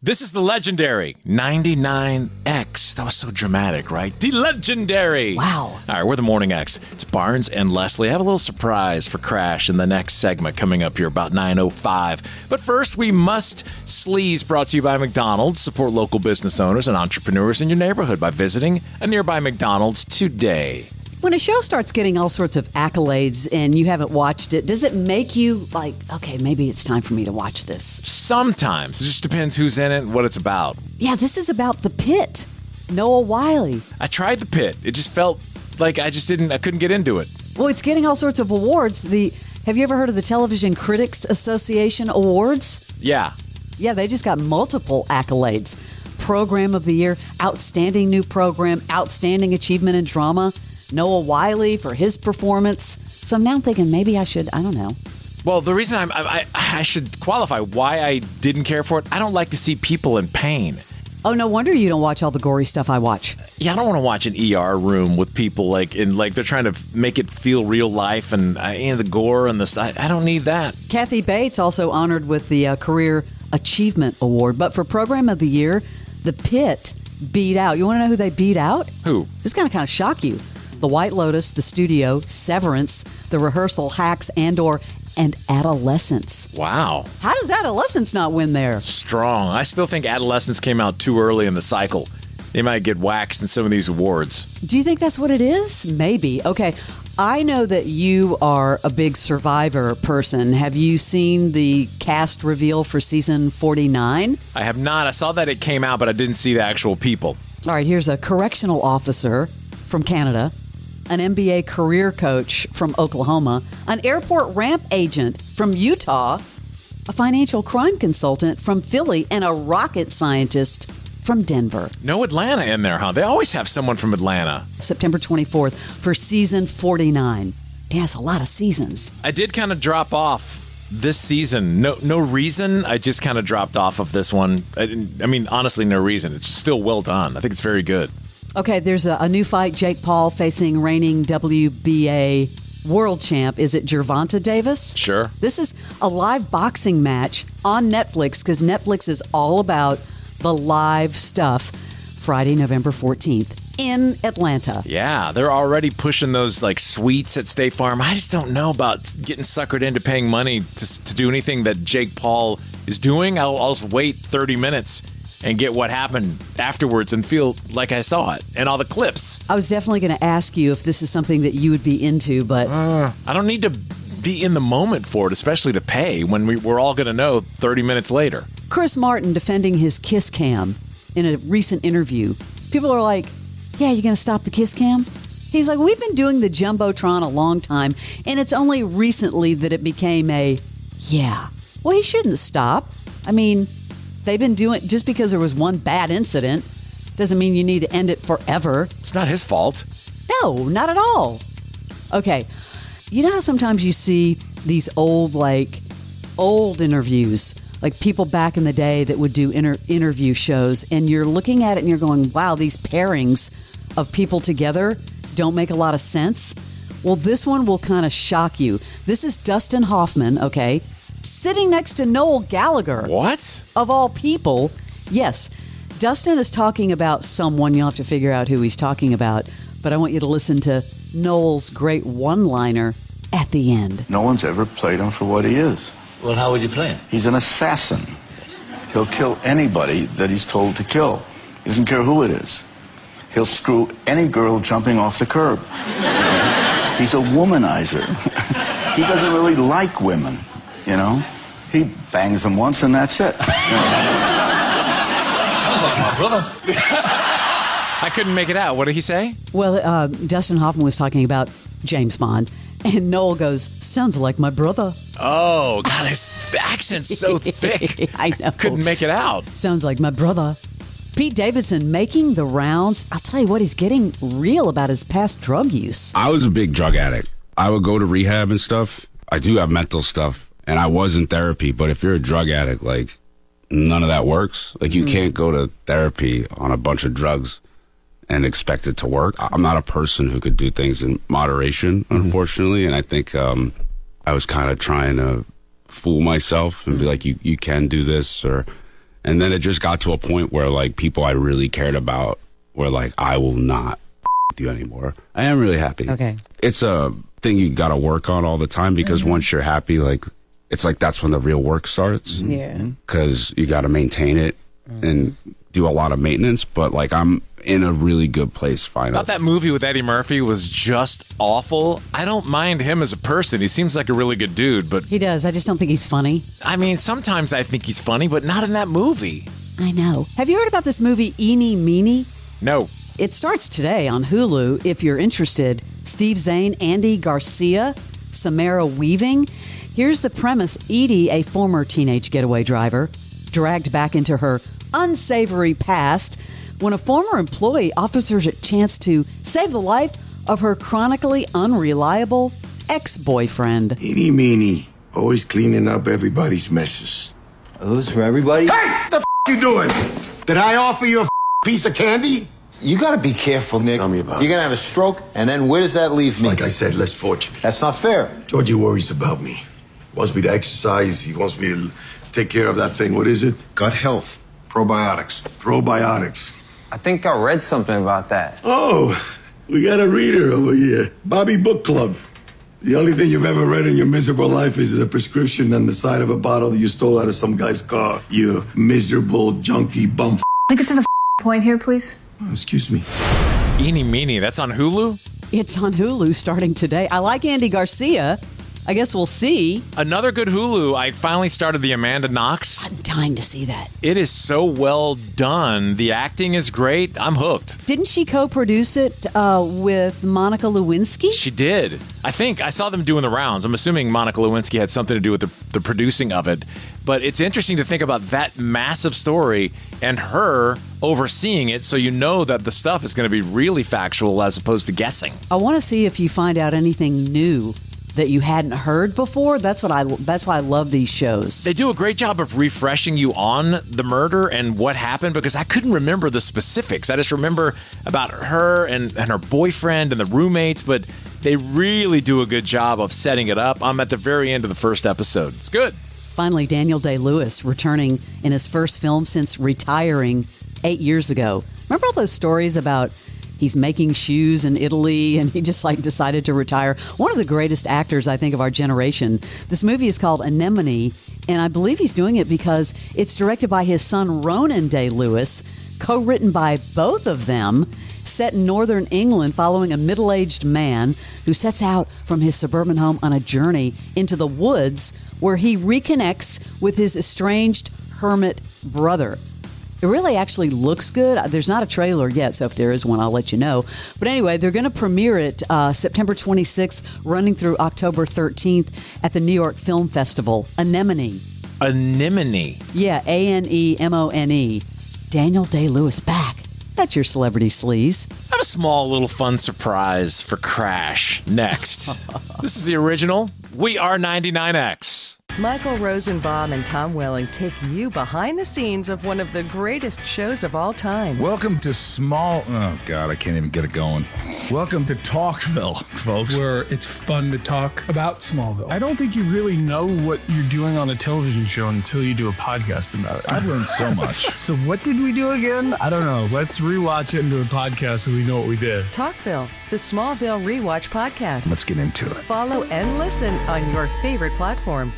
This is the legendary 99X. That was so dramatic, right? The legendary. Wow. All right, we're the Morning X. It's Barnes and Leslie. I have a little surprise for Crash in the next segment coming up here about 9:05. But first, we must Sleaze, brought to you by McDonald's. Support local business owners and entrepreneurs in your neighborhood by visiting a nearby McDonald's today. When a show starts getting all sorts of accolades and you haven't watched it, does it make you like, okay, maybe it's time for me to watch this? Sometimes. It just depends who's in it and what it's about. Yeah, this is about the Pitt. Noel Wiley. I tried the Pitt. It just felt like I couldn't get into it. Well, it's getting all sorts of awards. Have you ever heard of the Television Critics Association Awards? Yeah. Yeah, they just got multiple accolades. Program of the Year, Outstanding New Program, Outstanding Achievement in Drama. Noel Wiley for his performance. So now I'm thinking maybe I don't know. Well, the reason I should qualify why I didn't care for it, I don't like to see people in pain. Oh, no wonder you don't watch all the gory stuff I watch. Yeah, I don't want to watch an ER room with people like they're trying to make it feel real life and the gore and the stuff. I don't need that. Kathy Bates also honored with the Career Achievement Award. But for Program of the Year, the Pitt beat out. You want to know who they beat out? Who? This is going to kind of shock you. The White Lotus, The Studio, Severance, The Rehearsal, Hacks, and Adolescence. Wow. How does Adolescence not win there? Strong. I still think Adolescence came out too early in the cycle. They might get waxed in some of these awards. Do you think that's what it is? Maybe. Okay. I know that you are a big Survivor person. Have you seen the cast reveal for season 49? I have not. I saw that it came out, but I didn't see the actual people. All right. Here's a correctional officer from Canada, an MBA career coach from Oklahoma, an airport ramp agent from Utah, a financial crime consultant from Philly, and a rocket scientist from Denver. No Atlanta in there, huh? They always have someone from Atlanta. September 24th for season 49. Yeah, it's a lot of seasons. I did kind of drop off this season. No reason. I just kind of dropped off of this one. I mean, honestly, no reason. It's still well done. I think it's very good. Okay, there's a new fight. Jake Paul facing reigning WBA world champ. Is it Gervonta Davis? Sure. This is a live boxing match on Netflix because Netflix is all about the live stuff. Friday, November 14th in Atlanta. Yeah, they're already pushing those like suites at State Farm. I just don't know about getting suckered into paying money to do anything that Jake Paul is doing. I'll just wait 30 minutes and get what happened afterwards and feel like I saw it and all the clips. I was definitely going to ask you if this is something that you would be into, but I don't need to be in the moment for it, especially to pay when we're all going to know 30 minutes later. Chris Martin defending his kiss cam in a recent interview. People are like, yeah, you're going to stop the kiss cam? He's like, we've been doing the Jumbotron a long time, and it's only recently that it became yeah. Well, he shouldn't stop. I mean, they've been doing, just because there was one bad incident doesn't mean you need to end it forever. It's not his fault. No, not at all. Okay. You know how sometimes you see these old interviews, like people back in the day that would do interview shows, and you're looking at it and you're going, wow, these pairings of people together don't make a lot of sense. Well, this one will kind of shock you. This is Dustin Hoffman, okay, sitting next to Noel Gallagher. What? Of all people. Yes. Dustin is talking about someone. You'll have to figure out who he's talking about. But I want you to listen to Noel's great one-liner at the end. No one's ever played him for what he is. Well, how would you play him? He's an assassin. He'll kill anybody that he's told to kill. He doesn't care who it is. He'll screw any girl jumping off the curb. He's a womanizer. He doesn't really like women, you know? He bangs them once and that's it. Sounds like my brother. I couldn't make it out. What did he say? Well, Dustin Hoffman was talking about James Bond, and Noel goes, sounds like my brother. Oh, God, his accent's so thick. I know. Couldn't make it out. Sounds like my brother. Pete Davidson making the rounds. I'll tell you what, he's getting real about his past drug use. I was a big drug addict. I would go to rehab and stuff. I do have mental stuff, and I was in therapy, but if you're a drug addict, like, none of that works. Like, you can't go to therapy on a bunch of drugs and expect it to work. I'm not a person who could do things in moderation, unfortunately, and I think I was kind of trying to fool myself and be like, you can do this, or And then it just got to a point where, like, people I really cared about were like, I will not with you anymore. I am really happy. Okay. It's a thing you got to work on all the time because once you're happy, like, it's like that's when the real work starts. Yeah. Because you got to maintain it and do a lot of maintenance. But, like, I'm in a really good place finally. Thought that movie with Eddie Murphy was just awful. I don't mind him as a person. He seems like a really good dude, but He does. I just don't think he's funny. I mean, sometimes I think he's funny, but not in that movie. I know. Have you heard about this movie, Eenie Meenie? No. It starts today on Hulu if you're interested. Steve Zahn, Andy Garcia, Samara Weaving. Here's the premise. Edie, a former teenage getaway driver, dragged back into her unsavory past when a former employee offers her a chance to save the life of her chronically unreliable ex-boyfriend. Eenie Meenie, always cleaning up everybody's messes. Those for everybody? Hey, the you doing? Did I offer you a piece of candy? You gotta be careful, Nick. Tell me about it. You're gonna have a stroke, and then where does that leave me? Like I said, less fortunate. That's not fair. Georgie worries about me. He wants me to exercise. He wants me to take care of that thing. What is it? Gut health. Probiotics. Probiotics. I think I read something about that. Oh, we got a reader over here. Bobby Book Club. The only thing you've ever read in your miserable life is a prescription on the side of a bottle that you stole out of some guy's car. You miserable junkie bum. Can I get to the point here, please? Excuse me. Eenie Meenie, that's on Hulu? It's on Hulu starting today. I like Andy Garcia. I guess we'll see. Another good Hulu. I finally started the Amanda Knox. I'm dying to see that. It is so well done. The acting is great. I'm hooked. Didn't she co-produce it with Monica Lewinsky? She did. I think I saw them doing the rounds. I'm assuming Monica Lewinsky had something to do with the producing of it. But it's interesting to think about that massive story and her overseeing it, so you know that the stuff is going to be really factual as opposed to guessing. I want to see if you find out anything new that you hadn't heard before. That's why I love these shows. They do a great job of refreshing you on the murder and what happened, because I couldn't remember the specifics. I just remember about her and her boyfriend and the roommates, but they really do a good job of setting it up. I'm at the very end of the first episode. It's good. Finally, Daniel Day-Lewis returning in his first film since retiring 8 years ago. Remember all those stories about he's making shoes in Italy and he just decided to retire? One of the greatest actors, I think, of our generation. This movie is called Anemone, and I believe he's doing it because it's directed by his son Ronan Day-Lewis, co-written by both of them, set in northern England following a middle-aged man who sets out from his suburban home on a journey into the woods where he reconnects with his estranged hermit brother. It really actually looks good. There's not a trailer yet, so if there is one, I'll let you know. But anyway, they're going to premiere it September 26th, running through October 13th at the New York Film Festival. Anemone. Anemone. Yeah, Anemone. Daniel Day-Lewis back. That's your celebrity sleaze. I have a small little fun surprise for Crash next. This is the original We Are 99X. Michael Rosenbaum and Tom Welling take you behind the scenes of one of the greatest shows of all time. Welcome to oh God, I can't even get it going. Welcome to Talkville, folks. Where it's fun to talk about Smallville. I don't think you really know what you're doing on a television show until you do a podcast about it. I've learned so much. So what did we do again? I don't know. Let's rewatch it and do a podcast so we know what we did. Talkville, the Smallville Rewatch podcast. Let's get into it. Follow and listen on your favorite platform.